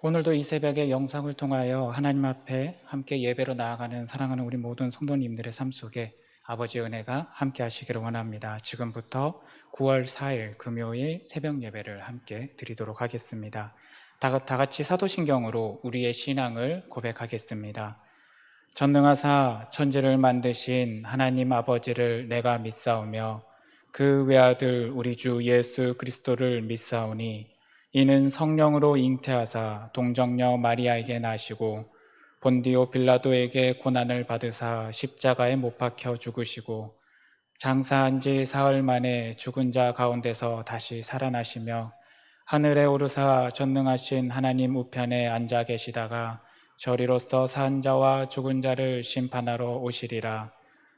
오늘도 이 새벽에 영상을 통하여 하나님 앞에 함께 예배로 나아가는 사랑하는 우리 모든 성도님들의 삶 속에 아버지의 은혜가 함께 하시기를 원합니다. 지금부터 9월 4일 금요일 새벽 예배를 함께 드리도록 하겠습니다. 다 같이 사도신경으로 우리의 신앙을 고백하겠습니다. 전능하사 천지를 만드신 하나님 아버지를 내가 믿사오며 그 외아들 우리 주 예수 그리스도를 믿사오니 이는 성령으로 잉태하사 동정녀 마리아에게 나시고 본디오 빌라도에게 고난을 받으사 십자가에 못 박혀 죽으시고 장사한 지 사흘 만에 죽은 자 가운데서 다시 살아나시며 하늘에 오르사 전능하신 하나님 우편에 앉아 계시다가 저리로서 산 자와 죽은 자를 심판하러 오시리라.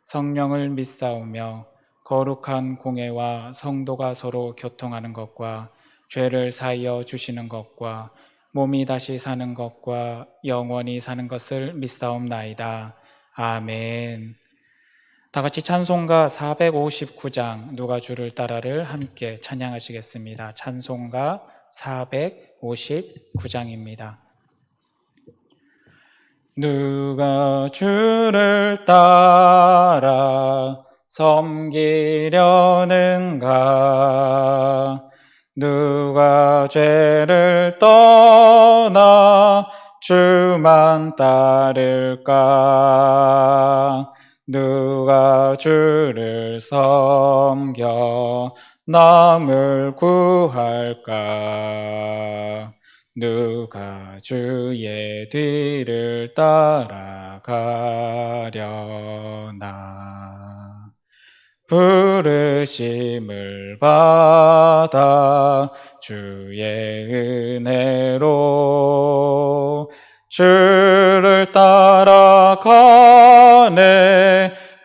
성령을 믿사오며 거룩한 공회와 성도가 서로 교통하는 것과 죄를 사하여 주시는 것과 몸이 다시 사는 것과 영원히 사는 것을 믿사옵나이다. 아멘. 다 같이 찬송가 459장 누가 주를 따라를 함께 찬양하시겠습니다. 찬송가 459장입니다. 누가 주를 따라 섬기려는가? 누가 죄를 떠나 주만 따를까? 누가 주를 섬겨 남을 구할까? 누가 주의 뒤를 따라가려나? 부르심을 받아 주의 은혜로 주를 따라가네.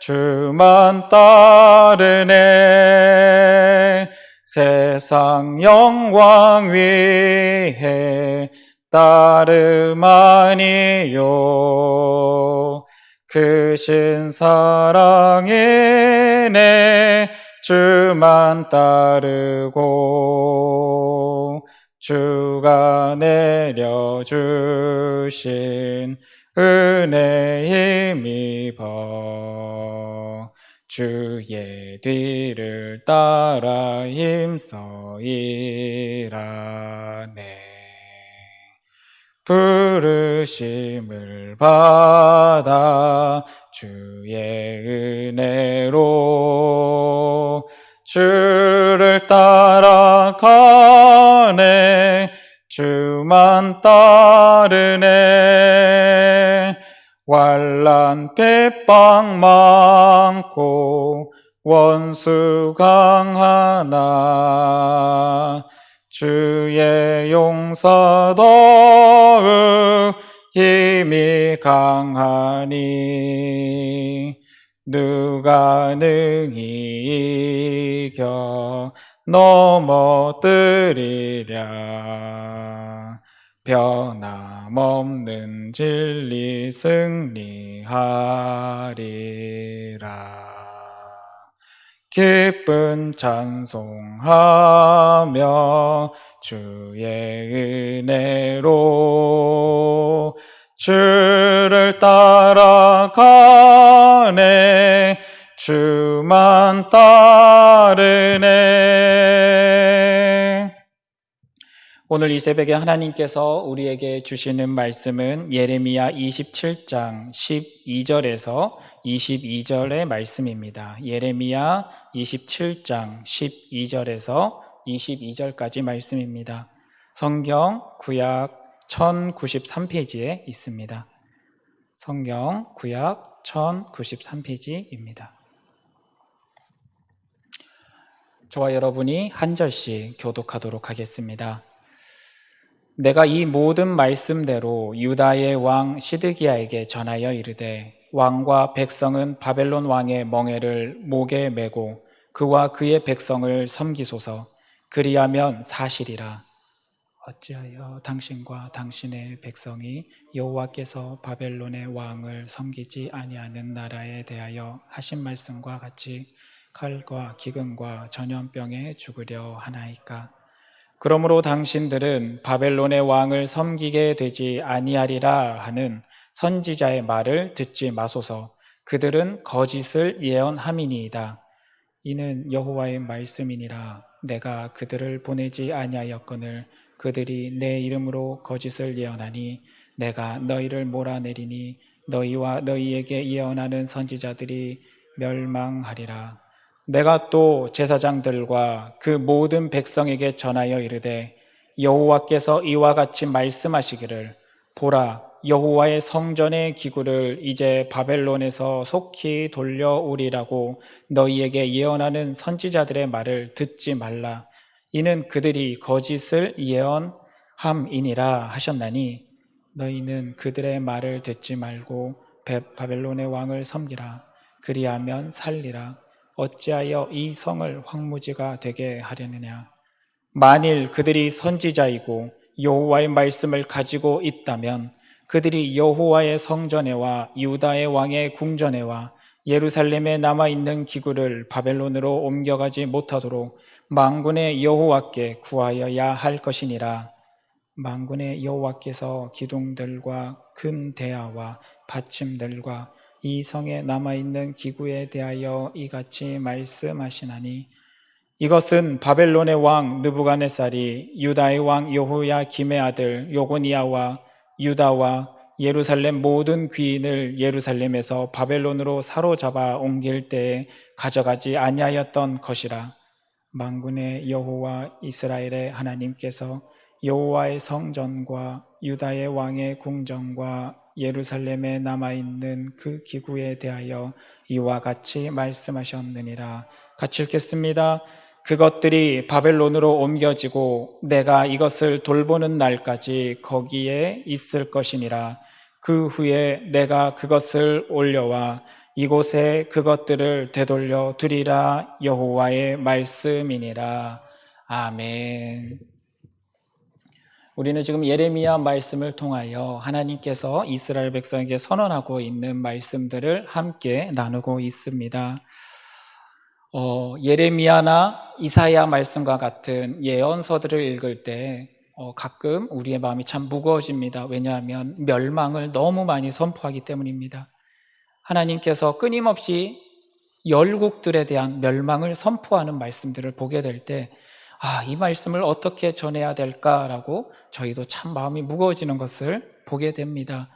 주만 따르네. 세상 영광 위에 따름 아니요. 크신 사랑이네. 주만 따르고 주가 내려주신 은혜 힘입어 주의 뒤를 따라 힘써 일하네. 부르심을 받아 주의 은혜로 주를 따라가네. 주만 따르네. 환난 핍박 많고 원수 강하나 주의 용서 더욱 힘이 강하니 누가 능히 이겨 넘어뜨리랴. 변함없는 진리 승리하리라. 기쁜 찬송하며 주의 은혜로 주를 따라가네. 주만 따르네. 오늘 이 새벽에 하나님께서 우리에게 주시는 말씀은 예레미야 27장 12절에서 22절의 말씀입니다. 예레미야 27장 12절에서 22절까지 말씀입니다. 성경 구약 1093페이지에 있습니다. 성경 구약 1093페이지입니다. 저와 여러분이 한 절씩 교독하도록 하겠습니다. 내가 이 모든 말씀대로 유다의 왕 시드기야에게 전하여 이르되 왕과 백성은 바벨론 왕의 멍에를 목에 메고 그와 그의 백성을 섬기소서. 그리하면 사실이라. 어찌하여 당신과 당신의 백성이 여호와께서 바벨론의 왕을 섬기지 아니하는 나라에 대하여 하신 말씀과 같이 칼과 기근과 전염병에 죽으려 하나이까? 그러므로 당신들은 바벨론의 왕을 섬기게 되지 아니하리라 하는 선지자의 말을 듣지 마소서. 그들은 거짓을 예언함이니이다. 이는 여호와의 말씀이니라. 내가 그들을 보내지 아니하였거늘 그들이 내 이름으로 거짓을 예언하니 내가 너희를 몰아내리니 너희와 너희에게 예언하는 선지자들이 멸망하리라. 내가 또 제사장들과 그 모든 백성에게 전하여 이르되 여호와께서 이와 같이 말씀하시기를 보라 여호와의 성전의 기구를 이제 바벨론에서 속히 돌려오리라고 너희에게 예언하는 선지자들의 말을 듣지 말라. 이는 그들이 거짓을 예언함이니라 하셨나니 너희는 그들의 말을 듣지 말고 바벨론의 왕을 섬기라. 그리하면 살리라. 어찌하여 이 성을 황무지가 되게 하려느냐. 만일 그들이 선지자이고 여호와의 말씀을 가지고 있다면 그들이 여호와의 성전에와 유다의 왕의 궁전에와 예루살렘에 남아있는 기구를 바벨론으로 옮겨가지 못하도록 만군의 여호와께 구하여야 할 것이니라. 만군의 여호와께서 기둥들과 큰 대야와 받침들과 이 성에 남아있는 기구에 대하여 이같이 말씀하시나니 이것은 바벨론의 왕 느부갓네살이 유다의 왕 여호야김의 아들 요고니아와 유다와 예루살렘 모든 귀인을 예루살렘에서 바벨론으로 사로잡아 옮길 때에 가져가지 아니하였던 것이라. 만군의 여호와 이스라엘의 하나님께서 여호와의 성전과 유다의 왕의 궁전과 예루살렘에 남아있는 그 기구에 대하여 이와 같이 말씀하셨느니라. 같이 읽겠습니다. 그것들이 바벨론으로 옮겨지고 내가 이것을 돌보는 날까지 거기에 있을 것이니라. 그 후에 내가 그것을 올려와 이곳에 그것들을 되돌려 두리라. 여호와의 말씀이니라. 아멘. 우리는 지금 예레미야 말씀을 통하여 하나님께서 이스라엘 백성에게 선언하고 있는 말씀들을 함께 나누고 있습니다. 예레미야나 이사야 말씀과 같은 예언서들을 읽을 때 가끔 우리의 마음이 참 무거워집니다. 왜냐하면 멸망을 너무 많이 선포하기 때문입니다. 하나님께서 끊임없이 열국들에 대한 멸망을 선포하는 말씀들을 보게 될 때 이 말씀을 어떻게 전해야 될까라고 저희도 참 마음이 무거워지는 것을 보게 됩니다.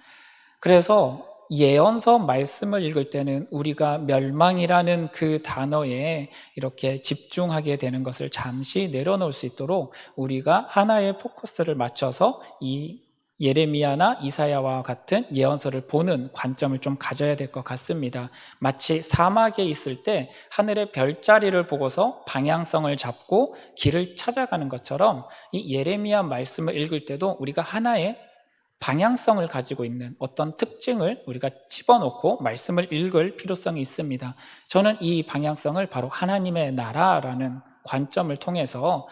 그래서 예언서 말씀을 읽을 때는 우리가 멸망이라는 그 단어에 이렇게 집중하게 되는 것을 잠시 내려놓을 수 있도록 우리가 하나의 포커스를 맞춰서 이 예레미야나 이사야와 같은 예언서를 보는 관점을 좀 가져야 될 것 같습니다. 마치 사막에 있을 때 하늘의 별자리를 보고서 방향성을 잡고 길을 찾아가는 것처럼 이 예레미야 말씀을 읽을 때도 우리가 하나의 방향성을 가지고 있는 어떤 특징을 우리가 집어넣고 말씀을 읽을 필요성이 있습니다. 저는 이 방향성을 바로 하나님의 나라라는 관점을 통해서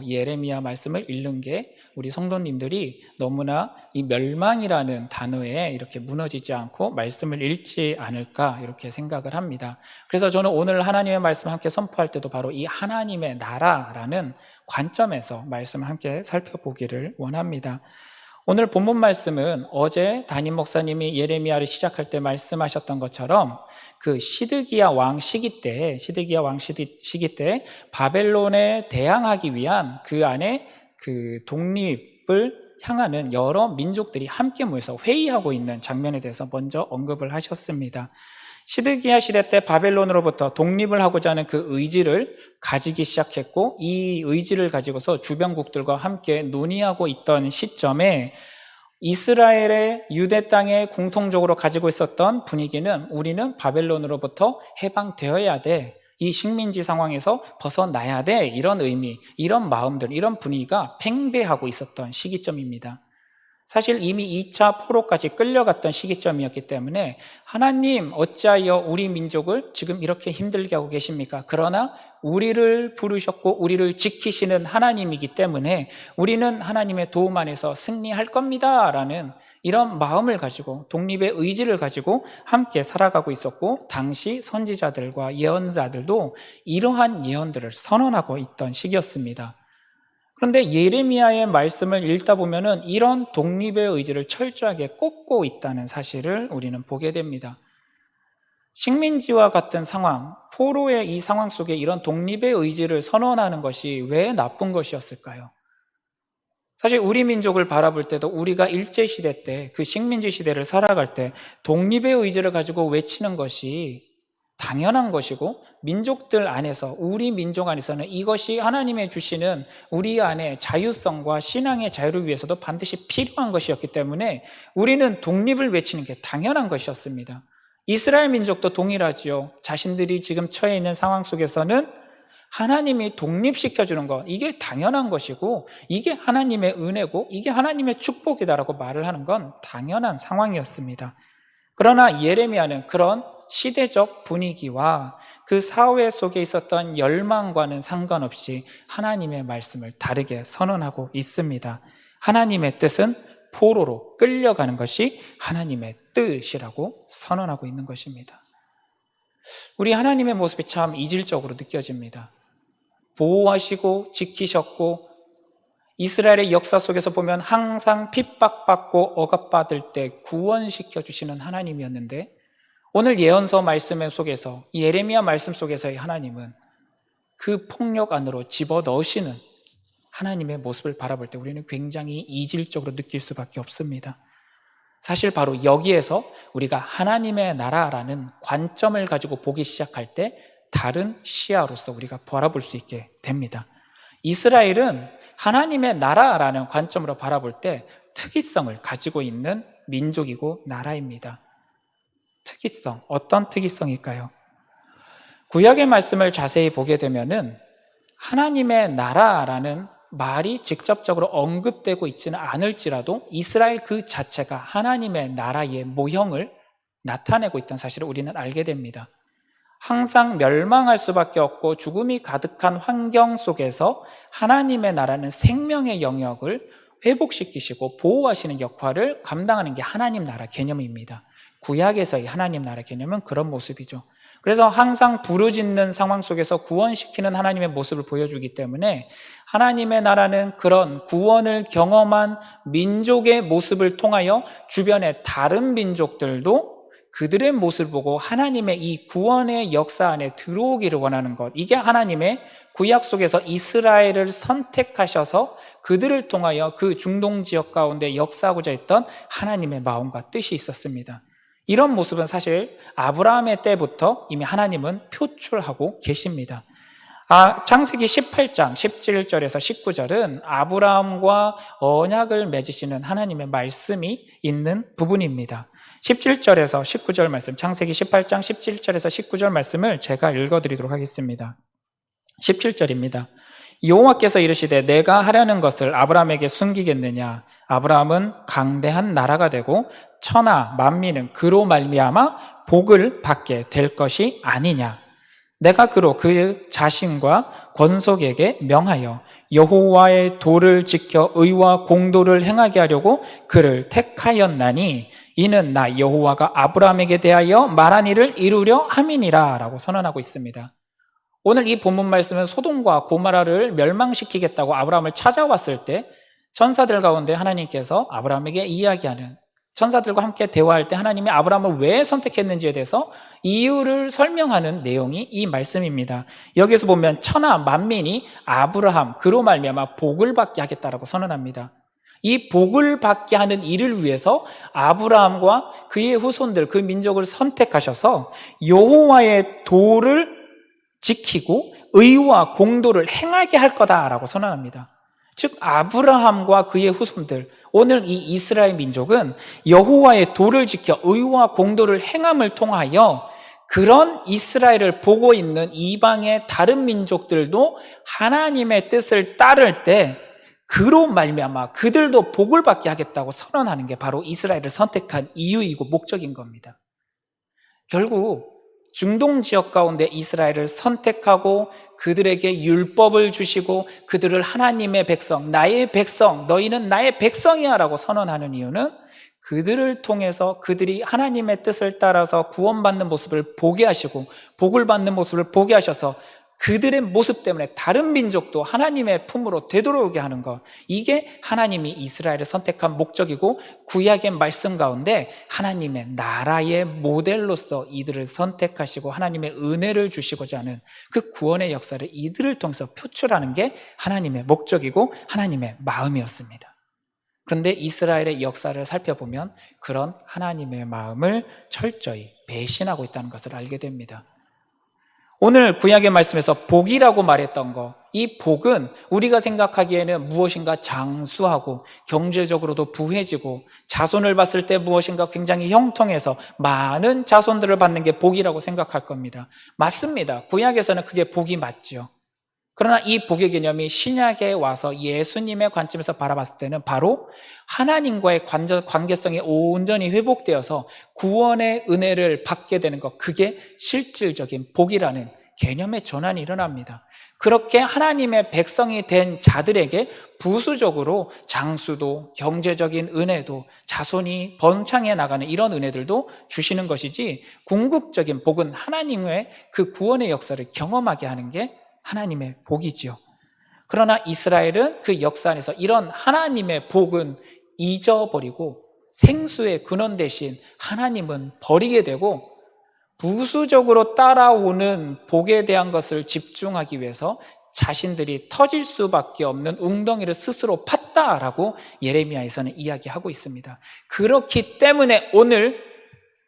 예레미야 말씀을 읽는 게 우리 성도님들이 너무나 이 멸망이라는 단어에 이렇게 무너지지 않고 말씀을 읽지 않을까 이렇게 생각을 합니다. 그래서 저는 오늘 하나님의 말씀을 함께 선포할 때도 바로 이 하나님의 나라라는 관점에서 말씀을 함께 살펴보기를 원합니다. 오늘 본문 말씀은 어제 담임 목사님이 예레미야를 시작할 때 말씀하셨던 것처럼 그 시드기야 왕 시기 때 바벨론에 대항하기 위한 그 안에 그 독립을 향하는 여러 민족들이 함께 모여서 회의하고 있는 장면에 대해서 먼저 언급을 하셨습니다. 시드기야 시대 때 바벨론으로부터 독립을 하고자 하는 그 의지를 가지기 시작했고 이 의지를 가지고서 주변국들과 함께 논의하고 있던 시점에 이스라엘의 유대 땅에 공통적으로 가지고 있었던 분위기는 우리는 바벨론으로부터 해방되어야 돼. 이 식민지 상황에서 벗어나야 돼. 이런 의미, 이런 마음들, 이런 분위기가 팽배하고 있었던 시기점입니다. 사실 이미 2차 포로까지 끌려갔던 시기점이었기 때문에 하나님 어찌하여 우리 민족을 지금 이렇게 힘들게 하고 계십니까? 그러나 우리를 부르셨고 우리를 지키시는 하나님이기 때문에 우리는 하나님의 도움 안에서 승리할 겁니다 라는 이런 마음을 가지고 독립의 의지를 가지고 함께 살아가고 있었고 당시 선지자들과 예언자들도 이러한 예언들을 선언하고 있던 시기였습니다. 그런데 예레미야의 말씀을 읽다 보면은 이런 독립의 의지를 철저하게 꽂고 있다는 사실을 우리는 보게 됩니다. 식민지와 같은 상황, 포로의 이 상황 속에 이런 독립의 의지를 선언하는 것이 왜 나쁜 것이었을까요? 사실 우리 민족을 바라볼 때도 우리가 일제시대 때, 그 식민지 시대를 살아갈 때 독립의 의지를 가지고 외치는 것이 당연한 것이고, 민족들 안에서, 우리 민족 안에서는 이것이 하나님의 주시는 우리 안에 자유성과 신앙의 자유를 위해서도 반드시 필요한 것이었기 때문에 우리는 독립을 외치는 게 당연한 것이었습니다. 이스라엘 민족도 동일하지요. 자신들이 지금 처해 있는 상황 속에서는 하나님이 독립시켜주는 것, 이게 당연한 것이고, 이게 하나님의 은혜고, 이게 하나님의 축복이다라고 말을 하는 건 당연한 상황이었습니다. 그러나 예레미야는 그런 시대적 분위기와 그 사회 속에 있었던 열망과는 상관없이 하나님의 말씀을 다르게 선언하고 있습니다. 하나님의 뜻은 포로로 끌려가는 것이 하나님의 뜻이라고 선언하고 있는 것입니다. 우리 하나님의 모습이 참 이질적으로 느껴집니다. 보호하시고 지키셨고, 이스라엘의 역사 속에서 보면 항상 핍박받고 억압받을 때 구원시켜 주시는 하나님이었는데, 오늘 예언서 말씀 속에서, 예레미야 말씀 속에서의 하나님은 그 폭력 안으로 집어넣으시는 하나님의 모습을 바라볼 때 우리는 굉장히 이질적으로 느낄 수밖에 없습니다. 사실 바로 여기에서 우리가 하나님의 나라라는 관점을 가지고 보기 시작할 때 다른 시야로서 우리가 바라볼 수 있게 됩니다. 이스라엘은 하나님의 나라라는 관점으로 바라볼 때 특이성을 가지고 있는 민족이고 나라입니다. 특이성, 어떤 특이성일까요? 구약의 말씀을 자세히 보게 되면은 하나님의 나라라는 말이 직접적으로 언급되고 있지는 않을지라도 이스라엘 그 자체가 하나님의 나라의 모형을 나타내고 있다는 사실을 우리는 알게 됩니다. 항상 멸망할 수밖에 없고 죽음이 가득한 환경 속에서 하나님의 나라는 생명의 영역을 회복시키시고 보호하시는 역할을 감당하는 게 하나님 나라 개념입니다. 구약에서의 하나님 나라 개념은 그런 모습이죠. 그래서 항상 부르짖는 상황 속에서 구원시키는 하나님의 모습을 보여주기 때문에 하나님의 나라는 그런 구원을 경험한 민족의 모습을 통하여 주변의 다른 민족들도 그들의 모습을 보고 하나님의 이 구원의 역사 안에 들어오기를 원하는 것, 이게 하나님의 구약 속에서 이스라엘을 선택하셔서 그들을 통하여 그 중동 지역 가운데 역사하고자 했던 하나님의 마음과 뜻이 있었습니다. 이런 모습은 사실 아브라함의 때부터 이미 하나님은 표출하고 계십니다. 창세기 18장 17절에서 19절은 아브라함과 언약을 맺으시는 하나님의 말씀이 있는 부분입니다. 17절에서 19절 말씀, 창세기 18장 17절에서 19절 말씀을 제가 읽어드리도록 하겠습니다. 17절입니다. 여호와께서 이르시되 내가 하려는 것을 아브라함에게 숨기겠느냐? 아브라함은 강대한 나라가 되고 천하 만민은 그로 말미암아 복을 받게 될 것이 아니냐? 내가 그로 그 자신과 권속에게 명하여 여호와의 도를 지켜 의와 공도를 행하게 하려고 그를 택하였나니 이는 나 여호와가 아브라함에게 대하여 말한 일을 이루려 함이니라 라고 선언하고 있습니다. 오늘 이 본문 말씀은 소돔과 고모라를 멸망시키겠다고 아브라함을 찾아왔을 때 천사들 가운데 하나님께서 아브라함에게 이야기하는, 천사들과 함께 대화할 때 하나님이 아브라함을 왜 선택했는지에 대해서 이유를 설명하는 내용이 이 말씀입니다. 여기서 보면 천하 만민이 아브라함 그로 말미암아 복을 받게 하겠다라고 선언합니다. 이 복을 받게 하는 일을 위해서 아브라함과 그의 후손들, 그 민족을 선택하셔서 여호와의 도를 지키고 의와 공도를 행하게 할 거다라고 선언합니다. 즉 아브라함과 그의 후손들, 오늘 이 이스라엘 민족은 여호와의 도를 지켜 의와 공도를 행함을 통하여 그런 이스라엘을 보고 있는 이방의 다른 민족들도 하나님의 뜻을 따를 때 그로 말미암아 그들도 복을 받게 하겠다고 선언하는 게 바로 이스라엘을 선택한 이유이고 목적인 겁니다. 결국 중동 지역 가운데 이스라엘을 선택하고 그들에게 율법을 주시고 그들을 하나님의 백성, 나의 백성, 너희는 나의 백성이야 라고 선언하는 이유는 그들을 통해서 그들이 하나님의 뜻을 따라서 구원받는 모습을 보게 하시고 복을 받는 모습을 보게 하셔서 그들의 모습 때문에 다른 민족도 하나님의 품으로 되돌아오게 하는 것, 이게 하나님이 이스라엘을 선택한 목적이고 구약의 말씀 가운데 하나님의 나라의 모델로서 이들을 선택하시고 하나님의 은혜를 주시고자 하는 그 구원의 역사를 이들을 통해서 표출하는 게 하나님의 목적이고 하나님의 마음이었습니다. 그런데 이스라엘의 역사를 살펴보면 그런 하나님의 마음을 철저히 배신하고 있다는 것을 알게 됩니다. 오늘 구약의 말씀에서 복이라고 말했던 거, 이 복은 우리가 생각하기에는 무엇인가 장수하고 경제적으로도 부해지고 자손을 봤을 때 무엇인가 굉장히 형통해서 많은 자손들을 받는 게 복이라고 생각할 겁니다. 맞습니다. 구약에서는 그게 복이 맞죠. 그러나 이 복의 개념이 신약에 와서 예수님의 관점에서 바라봤을 때는 바로 하나님과의 관계성이 온전히 회복되어서 구원의 은혜를 받게 되는 것, 그게 실질적인 복이라는 개념의 전환이 일어납니다. 그렇게 하나님의 백성이 된 자들에게 부수적으로 장수도 경제적인 은혜도 자손이 번창해 나가는 이런 은혜들도 주시는 것이지, 궁극적인 복은 하나님의 그 구원의 역사를 경험하게 하는 게 하나님의 복이지요. 그러나 이스라엘은 그 역사 안에서 이런 하나님의 복은 잊어버리고 생수의 근원 대신 하나님은 버리게 되고 부수적으로 따라오는 복에 대한 것을 집중하기 위해서 자신들이 터질 수밖에 없는 웅덩이를 스스로 팠다라고 예레미야에서는 이야기하고 있습니다. 그렇기 때문에 오늘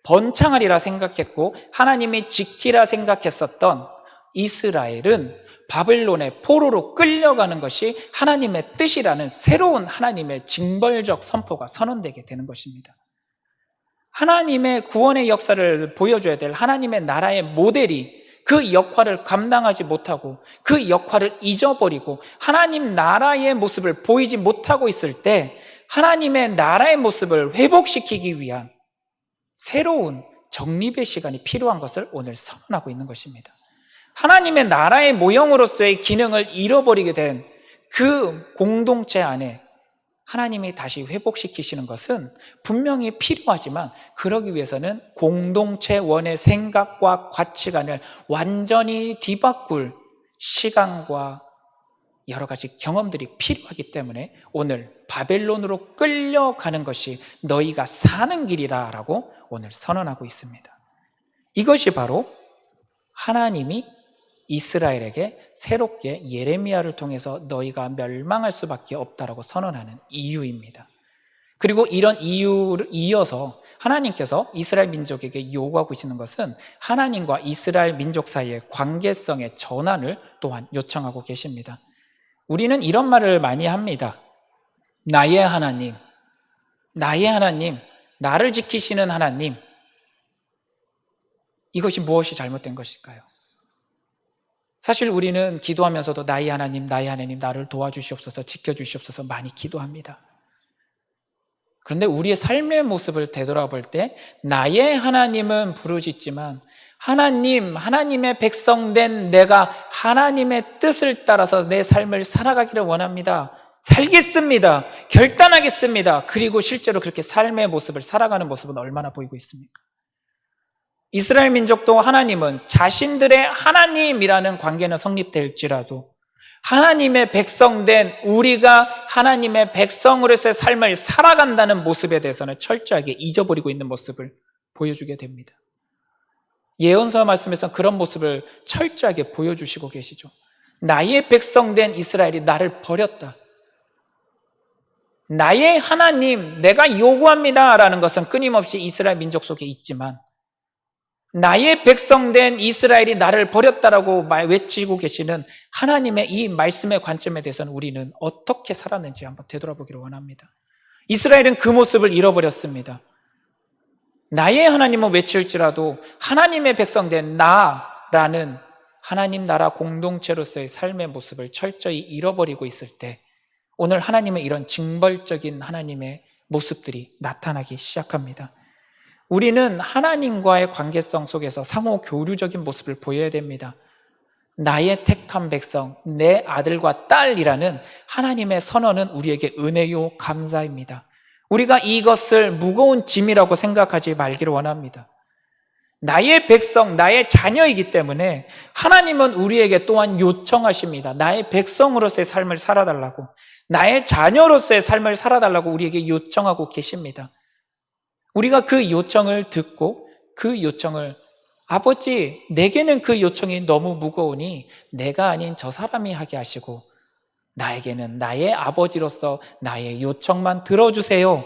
번창하리라 생각했고 하나님이 지키라 생각했었던 이스라엘은 바벨론의 포로로 끌려가는 것이 하나님의 뜻이라는 새로운 하나님의 징벌적 선포가 선언되게 되는 것입니다. 하나님의 구원의 역사를 보여줘야 될 하나님의 나라의 모델이 그 역할을 감당하지 못하고 그 역할을 잊어버리고 하나님 나라의 모습을 보이지 못하고 있을 때 하나님의 나라의 모습을 회복시키기 위한 새로운 정립의 시간이 필요한 것을 오늘 선언하고 있는 것입니다. 하나님의 나라의 모형으로서의 기능을 잃어버리게 된 그 공동체 안에 하나님이 다시 회복시키시는 것은 분명히 필요하지만 그러기 위해서는 공동체원의 생각과 가치관을 완전히 뒤바꿀 시간과 여러 가지 경험들이 필요하기 때문에 오늘 바벨론으로 끌려가는 것이 너희가 사는 길이다라고 오늘 선언하고 있습니다. 이것이 바로 하나님이 이스라엘에게 새롭게 예레미야를 통해서 너희가 멸망할 수밖에 없다라고 선언하는 이유입니다. 그리고 이런 이유를 이어서 하나님께서 이스라엘 민족에게 요구하고 계시는 것은 하나님과 이스라엘 민족 사이의 관계성의 전환을 또한 요청하고 계십니다. 우리는 이런 말을 많이 합니다. 나의 하나님, 나를 지키시는 하나님. 이것이 무엇이 잘못된 것일까요? 사실 우리는 기도하면서도 나의 하나님, 나를 도와주시옵소서, 지켜주시옵소서 많이 기도합니다. 그런데 우리의 삶의 모습을 되돌아볼 때 나의 하나님은 부르짖지만 하나님의 백성된 내가 하나님의 뜻을 따라서 내 삶을 살아가기를 원합니다. 살겠습니다. 결단하겠습니다. 그리고 실제로 그렇게 삶의 모습을 살아가는 모습은 얼마나 보이고 있습니까? 이스라엘 민족도 하나님은 자신들의 하나님이라는 관계는 성립될지라도 하나님의 백성된 우리가 하나님의 백성으로서의 삶을 살아간다는 모습에 대해서는 철저하게 잊어버리고 있는 모습을 보여주게 됩니다. 예언서 말씀에서 그런 모습을 철저하게 보여주시고 계시죠. 나의 백성된 이스라엘이 나를 버렸다. 나의 하나님, 내가 요구합니다라는 것은 끊임없이 이스라엘 민족 속에 있지만 나의 백성된 이스라엘이 나를 버렸다라고 외치고 계시는 하나님의 이 말씀의 관점에 대해서는 우리는 어떻게 살았는지 한번 되돌아보기를 원합니다. 이스라엘은 그 모습을 잃어버렸습니다. 나의 하나님은 외칠지라도 하나님의 백성된 나라는 하나님 나라 공동체로서의 삶의 모습을 철저히 잃어버리고 있을 때 오늘 하나님의 이런 징벌적인 하나님의 모습들이 나타나기 시작합니다. 우리는 하나님과의 관계성 속에서 상호 교류적인 모습을 보여야 됩니다. 나의 택한 백성, 내 아들과 딸이라는 하나님의 선언은 우리에게 은혜요 감사입니다. 우리가 이것을 무거운 짐이라고 생각하지 말기를 원합니다. 나의 백성, 나의 자녀이기 때문에 하나님은 우리에게 또한 요청하십니다. 나의 백성으로서의 삶을 살아달라고, 나의 자녀로서의 삶을 살아달라고 우리에게 요청하고 계십니다. 우리가 그 요청을 듣고 그 요청을, 아버지, 내게는 그 요청이 너무 무거우니 내가 아닌 저 사람이 하게 하시고 나에게는 나의 아버지로서 나의 요청만 들어주세요.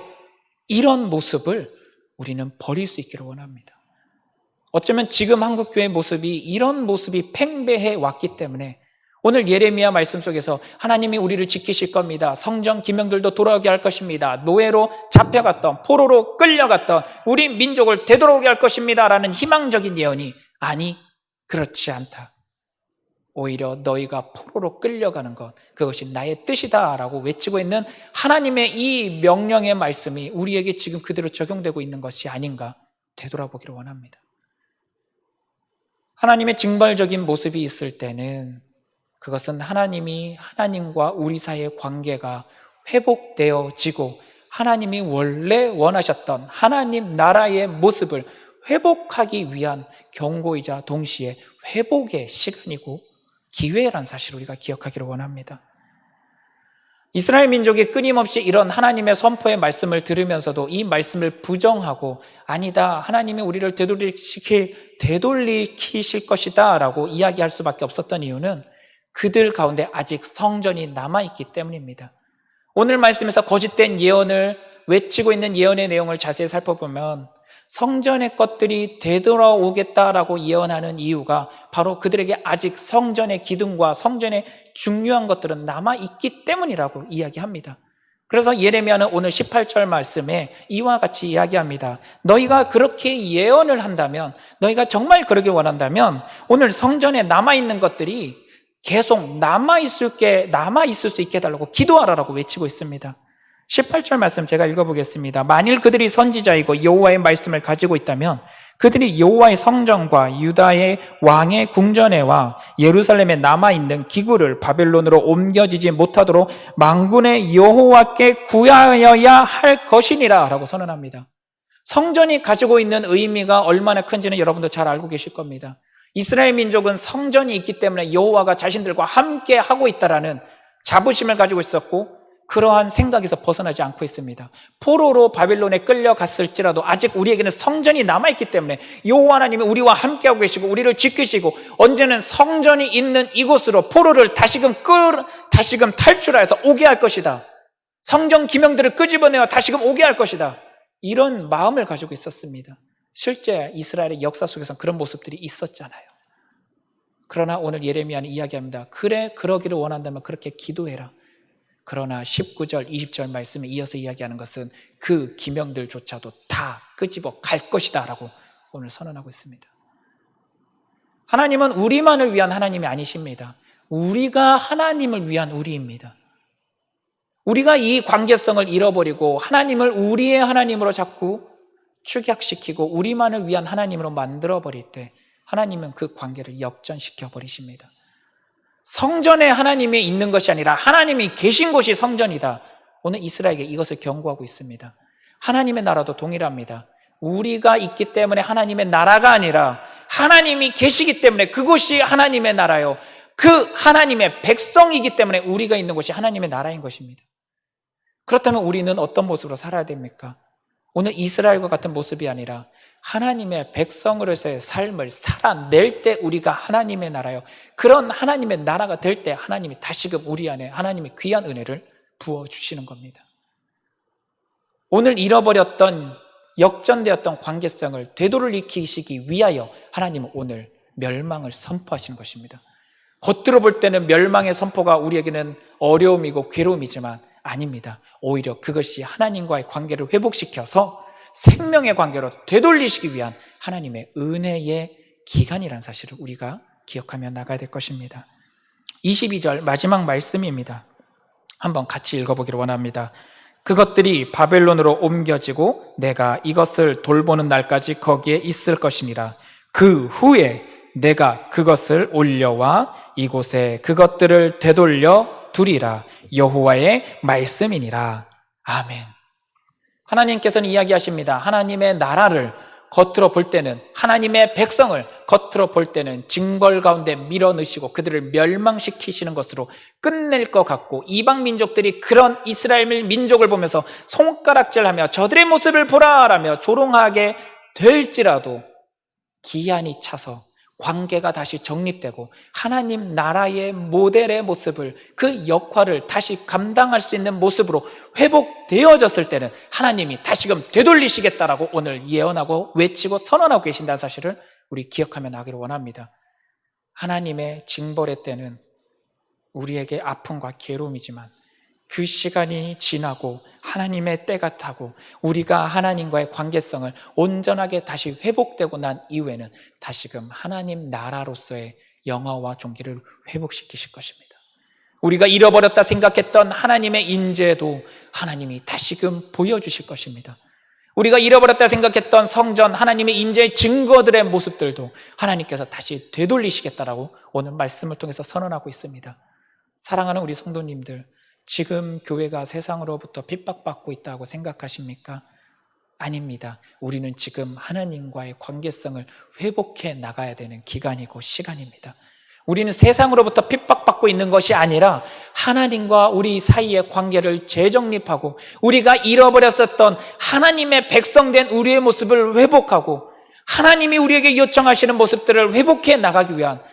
이런 모습을 우리는 버릴 수 있기를 원합니다. 어쩌면 지금 한국교회의 모습이 이런 모습이 팽배해 왔기 때문에 오늘 예레미야 말씀 속에서 하나님이 우리를 지키실 겁니다. 성전 기명들도 돌아오게 할 것입니다. 노예로 잡혀갔던, 포로로 끌려갔던 우리 민족을 되돌아오게 할 것입니다 라는 희망적인 예언이, 아니 그렇지 않다, 오히려 너희가 포로로 끌려가는 것, 그것이 나의 뜻이다 라고 외치고 있는 하나님의 이 명령의 말씀이 우리에게 지금 그대로 적용되고 있는 것이 아닌가 되돌아보기를 원합니다. 하나님의 징벌적인 모습이 있을 때는 그것은 하나님이, 하나님과 우리 사이의 관계가 회복되어지고 하나님이 원래 원하셨던 하나님 나라의 모습을 회복하기 위한 경고이자 동시에 회복의 시간이고 기회라는 사실을 우리가 기억하기를 원합니다. 이스라엘 민족이 끊임없이 이런 하나님의 선포의 말씀을 들으면서도 이 말씀을 부정하고 아니다, 하나님이 우리를 되돌리실 것이다 라고 이야기할 수밖에 없었던 이유는 그들 가운데 아직 성전이 남아있기 때문입니다. 오늘 말씀에서 거짓된 예언을 외치고 있는 예언의 내용을 자세히 살펴보면 성전의 것들이 되돌아오겠다라고 예언하는 이유가 바로 그들에게 아직 성전의 기둥과 성전의 중요한 것들은 남아있기 때문이라고 이야기합니다. 그래서 예레미야는 오늘 18절 말씀에 이와 같이 이야기합니다. 너희가 그렇게 예언을 한다면, 너희가 정말 그러길 원한다면 오늘 성전에 남아있는 것들이 계속 남아있을 수 있게 해달라고 기도하라라고 외치고 있습니다. 18절 말씀 제가 읽어보겠습니다. 만일 그들이 선지자이고 여호와의 말씀을 가지고 있다면 그들이 여호와의 성전과 유다의 왕의 궁전에와 예루살렘에 남아있는 기구를 바벨론으로 옮겨지지 못하도록 만군의 여호와께 구하여야 할 것이니라 라고 선언합니다. 성전이 가지고 있는 의미가 얼마나 큰지는 여러분도 잘 알고 계실 겁니다. 이스라엘 민족은 성전이 있기 때문에 여호와가 자신들과 함께 하고 있다라는 자부심을 가지고 있었고 그러한 생각에서 벗어나지 않고 있습니다. 포로로 바벨론에 끌려갔을지라도 아직 우리에게는 성전이 남아있기 때문에 여호와 하나님이 우리와 함께하고 계시고 우리를 지키시고 언제는 성전이 있는 이곳으로 포로를 다시금 탈출하여서 오게 할 것이다. 성전 기명들을 끄집어내어 다시금 오게 할 것이다. 이런 마음을 가지고 있었습니다. 실제 이스라엘의 역사 속에서는 그런 모습들이 있었잖아요. 그러나 오늘 예레미야는 이야기합니다. 그래, 그러기를 원한다면 그렇게 기도해라. 그러나 19절, 20절 말씀에 이어서 이야기하는 것은 그 기명들조차도 다 끄집어 갈 것이다 라고 오늘 선언하고 있습니다. 하나님은 우리만을 위한 하나님이 아니십니다. 우리가 하나님을 위한 우리입니다. 우리가 이 관계성을 잃어버리고 하나님을 우리의 하나님으로 자꾸 축약시키고 우리만을 위한 하나님으로 만들어버릴 때 하나님은 그 관계를 역전시켜 버리십니다. 성전에 하나님이 있는 것이 아니라 하나님이 계신 곳이 성전이다. 오늘 이스라엘에게 이것을 경고하고 있습니다. 하나님의 나라도 동일합니다. 우리가 있기 때문에 하나님의 나라가 아니라 하나님이 계시기 때문에 그곳이 하나님의 나라요, 그 하나님의 백성이기 때문에 우리가 있는 곳이 하나님의 나라인 것입니다. 그렇다면 우리는 어떤 모습으로 살아야 됩니까? 오늘 이스라엘과 같은 모습이 아니라 하나님의 백성으로서의 삶을 살아낼 때 우리가 하나님의 나라요, 그런 하나님의 나라가 될 때 하나님이 다시금 우리 안에 하나님의 귀한 은혜를 부어주시는 겁니다. 오늘 잃어버렸던 역전되었던 관계성을 되돌리시기 위하여 하나님은 오늘 멸망을 선포하시는 것입니다. 겉으로 볼 때는 멸망의 선포가 우리에게는 어려움이고 괴로움이지만 아닙니다. 오히려 그것이 하나님과의 관계를 회복시켜서 생명의 관계로 되돌리시기 위한 하나님의 은혜의 기간이라는 사실을 우리가 기억하며 나가야 될 것입니다. 22절 마지막 말씀입니다. 한번 같이 읽어보기를 원합니다. 그것들이 바벨론으로 옮겨지고 내가 이것을 돌보는 날까지 거기에 있을 것이니라. 그 후에 내가 그것을 올려와 이곳에 그것들을 되돌려 두리라. 여호와의 말씀이니라. 아멘. 하나님께서는 이야기하십니다. 하나님의 나라를 겉으로 볼 때는 하나님의 백성을 겉으로 볼 때는 징벌 가운데 밀어넣으시고 그들을 멸망시키시는 것으로 끝낼 것 같고, 이방 민족들이 그런 이스라엘 민족을 보면서 손가락질하며 저들의 모습을 보라라며 조롱하게 될지라도 기한이 차서 관계가 다시 정립되고 하나님 나라의 모델의 모습을, 그 역할을 다시 감당할 수 있는 모습으로 회복되어졌을 때는 하나님이 다시금 되돌리시겠다라고 오늘 예언하고 외치고 선언하고 계신다는 사실을 우리 기억하며 나기를 원합니다. 하나님의 징벌의 때는 우리에게 아픔과 괴로움이지만 그 시간이 지나고 하나님의 때가 타고 우리가 하나님과의 관계성을 온전하게 다시 회복되고 난 이후에는 다시금 하나님 나라로서의 영화와 존귀를 회복시키실 것입니다. 우리가 잃어버렸다 생각했던 하나님의 인재도 하나님이 다시금 보여주실 것입니다. 우리가 잃어버렸다 생각했던 성전, 하나님의 인재의 증거들의 모습들도 하나님께서 다시 되돌리시겠다라고 오늘 말씀을 통해서 선언하고 있습니다. 사랑하는 우리 성도님들, 지금 교회가 세상으로부터 핍박받고 있다고 생각하십니까? 아닙니다. 우리는 지금 하나님과의 관계성을 회복해 나가야 되는 기간이고 시간입니다. 우리는 세상으로부터 핍박받고 있는 것이 아니라 하나님과 우리 사이의 관계를 재정립하고 우리가 잃어버렸었던 하나님의 백성된 우리의 모습을 회복하고 하나님이 우리에게 요청하시는 모습들을 회복해 나가기 위한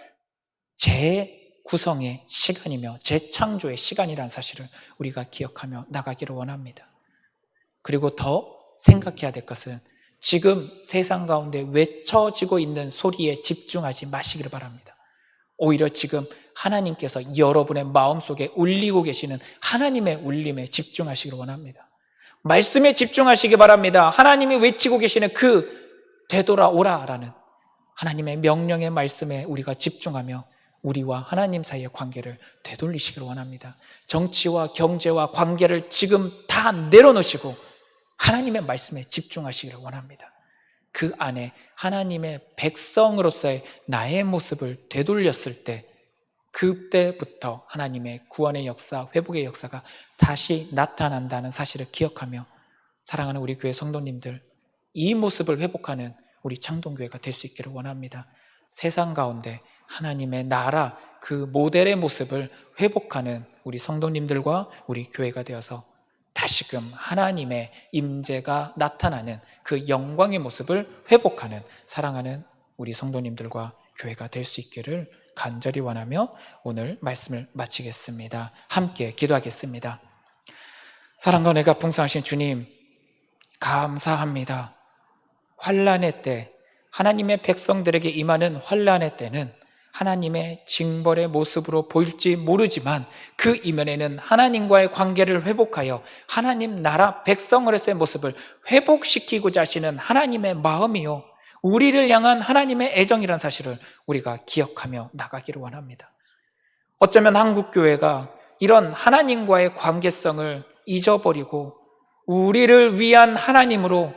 재구성의 시간이며 재창조의 시간이라는 사실을 우리가 기억하며 나가기를 원합니다. 그리고 더 생각해야 될 것은 지금 세상 가운데 외쳐지고 있는 소리에 집중하지 마시기를 바랍니다. 오히려 지금 하나님께서 여러분의 마음속에 울리고 계시는 하나님의 울림에 집중하시기를 원합니다. 말씀에 집중하시기 바랍니다. 하나님이 외치고 계시는 그 되돌아오라라는 하나님의 명령의 말씀에 우리가 집중하며 우리와 하나님 사이의 관계를 되돌리시기를 원합니다. 정치와 경제와 관계를 지금 다 내려놓으시고 하나님의 말씀에 집중하시기를 원합니다. 그 안에 하나님의 백성으로서의 나의 모습을 되돌렸을 때 그때부터 하나님의 구원의 역사, 회복의 역사가 다시 나타난다는 사실을 기억하며 사랑하는 우리 교회 성도님들, 이 모습을 회복하는 우리 창동교회가 될 수 있기를 원합니다. 세상 가운데 하나님의 나라, 그 모델의 모습을 회복하는 우리 성도님들과 우리 교회가 되어서 다시금 하나님의 임재가 나타나는 그 영광의 모습을 회복하는 사랑하는 우리 성도님들과 교회가 될 수 있기를 간절히 원하며 오늘 말씀을 마치겠습니다. 함께 기도하겠습니다. 사랑과 은혜가 풍성하신 주님, 감사합니다. 환난의 때, 하나님의 백성들에게 임하는 환난의 때는 하나님의 징벌의 모습으로 보일지 모르지만 그 이면에는 하나님과의 관계를 회복하여 하나님 나라 백성으로서의 모습을 회복시키고자 하시는 하나님의 마음이요, 우리를 향한 하나님의 애정이라는 사실을 우리가 기억하며 나가기를 원합니다. 어쩌면 한국교회가 이런 하나님과의 관계성을 잊어버리고 우리를 위한 하나님으로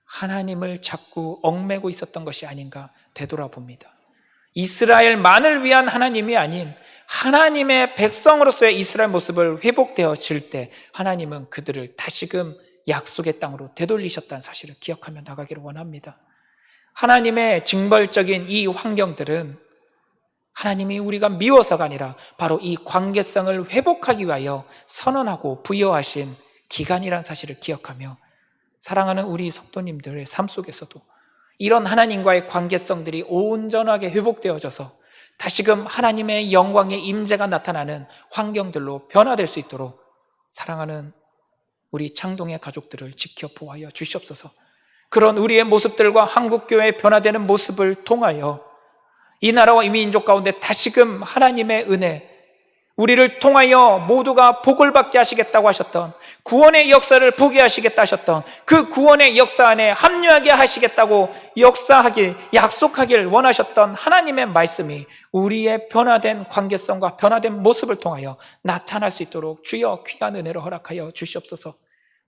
하나님을 자꾸 얽매고 있었던 것이 아닌가 되돌아봅니다. 이스라엘만을 위한 하나님이 아닌 하나님의 백성으로서의 이스라엘 모습을 회복되어질 때 하나님은 그들을 다시금 약속의 땅으로 되돌리셨다는 사실을 기억하며 나가기를 원합니다. 하나님의 징벌적인 이 환경들은 하나님이 우리가 미워서가 아니라 바로 이 관계성을 회복하기 위하여 선언하고 부여하신 기간이라는 사실을 기억하며 사랑하는 우리 성도님들의 삶 속에서도 이런 하나님과의 관계성들이 온전하게 회복되어져서 다시금 하나님의 영광의 임재가 나타나는 환경들로 변화될 수 있도록 사랑하는 우리 창동의 가족들을 지켜 보호하여 주시옵소서. 그런 우리의 모습들과 한국교회의 변화되는 모습을 통하여 이 나라와 이 민족 가운데 다시금 하나님의 은혜, 우리를 통하여 모두가 복을 받게 하시겠다고 하셨던, 구원의 역사를 보게 하시겠다 하셨던 그 구원의 역사 안에 합류하게 하시겠다고 약속하길 원하셨던 하나님의 말씀이 우리의 변화된 관계성과 변화된 모습을 통하여 나타날 수 있도록 주여 귀한 은혜로 허락하여 주시옵소서.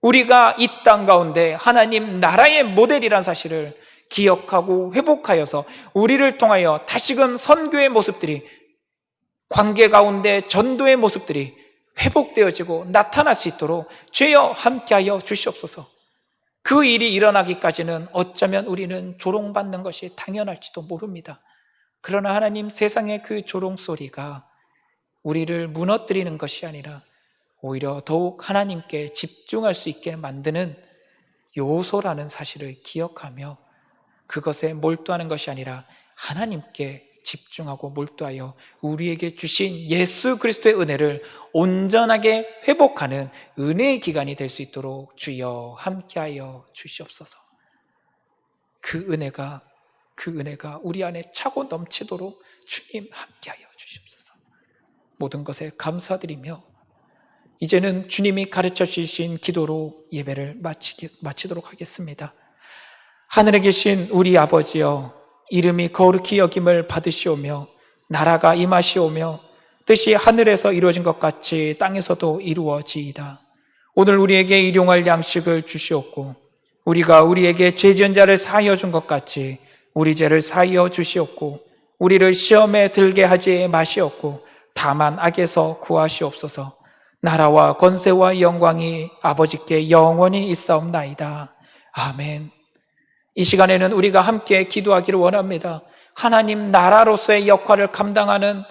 우리가 이 땅 가운데 하나님 나라의 모델이란 사실을 기억하고 회복하여서 우리를 통하여 다시금 선교의 모습들이, 관계 가운데 전도의 모습들이 회복되어지고 나타날 수 있도록 주여 함께하여 주시옵소서. 그 일이 일어나기까지는 어쩌면 우리는 조롱받는 것이 당연할지도 모릅니다. 그러나 하나님, 세상의 그 조롱 소리가 우리를 무너뜨리는 것이 아니라 오히려 더욱 하나님께 집중할 수 있게 만드는 요소라는 사실을 기억하며 그것에 몰두하는 것이 아니라 하나님께 집중하고 몰두하여 우리에게 주신 예수 그리스도의 은혜를 온전하게 회복하는 은혜의 기간이 될 수 있도록 주여 함께하여 주시옵소서. 그 은혜가 우리 안에 차고 넘치도록 주님 함께하여 주시옵소서. 모든 것에 감사드리며 이제는 주님이 가르쳐 주신 기도로 예배를 마치도록 하겠습니다. 하늘에 계신 우리 아버지여, 이름이 거룩히 여김을 받으시오며 나라가 임하시오며 뜻이 하늘에서 이루어진 것 같이 땅에서도 이루어지이다. 오늘 우리에게 일용할 양식을 주시옵고 우리가 우리에게 죄 지은 자를 사하여 준 것 같이 우리 죄를 사하여 주시옵고 우리를 시험에 들게 하지 마시옵고 다만 악에서 구하시옵소서. 나라와 권세와 영광이 아버지께 영원히 있사옵나이다. 아멘. 이 시간에는 우리가 함께 기도하기를 원합니다. 하나님 나라로서의 역할을 감당하는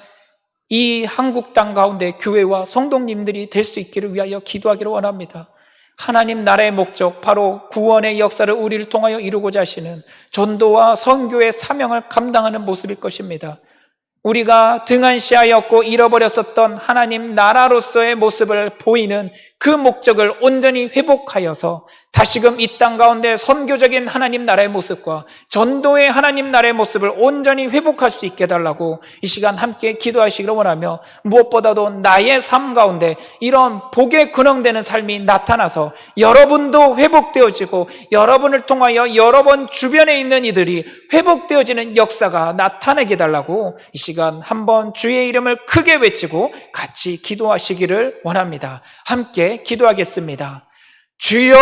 이 한국 땅 가운데 교회와 성도님들이 될 수 있기를 위하여 기도하기를 원합니다. 하나님 나라의 목적, 바로 구원의 역사를 우리를 통하여 이루고자 하시는 전도와 선교의 사명을 감당하는 모습일 것입니다. 우리가 등한시하였고 잃어버렸었던 하나님 나라로서의 모습을 보이는 그 목적을 온전히 회복하여서 다시금 이 땅 가운데 선교적인 하나님 나라의 모습과 전도의 하나님 나라의 모습을 온전히 회복할 수 있게 해달라고 이 시간 함께 기도하시기를 원하며, 무엇보다도 나의 삶 가운데 이런 복에 근원되는 삶이 나타나서 여러분도 회복되어지고 여러분을 통하여 여러분 주변에 있는 이들이 회복되어지는 역사가 나타나게 해달라고 이 시간 한번 주의 이름을 크게 외치고 같이 기도하시기를 원합니다. 함께 기도하겠습니다. 주여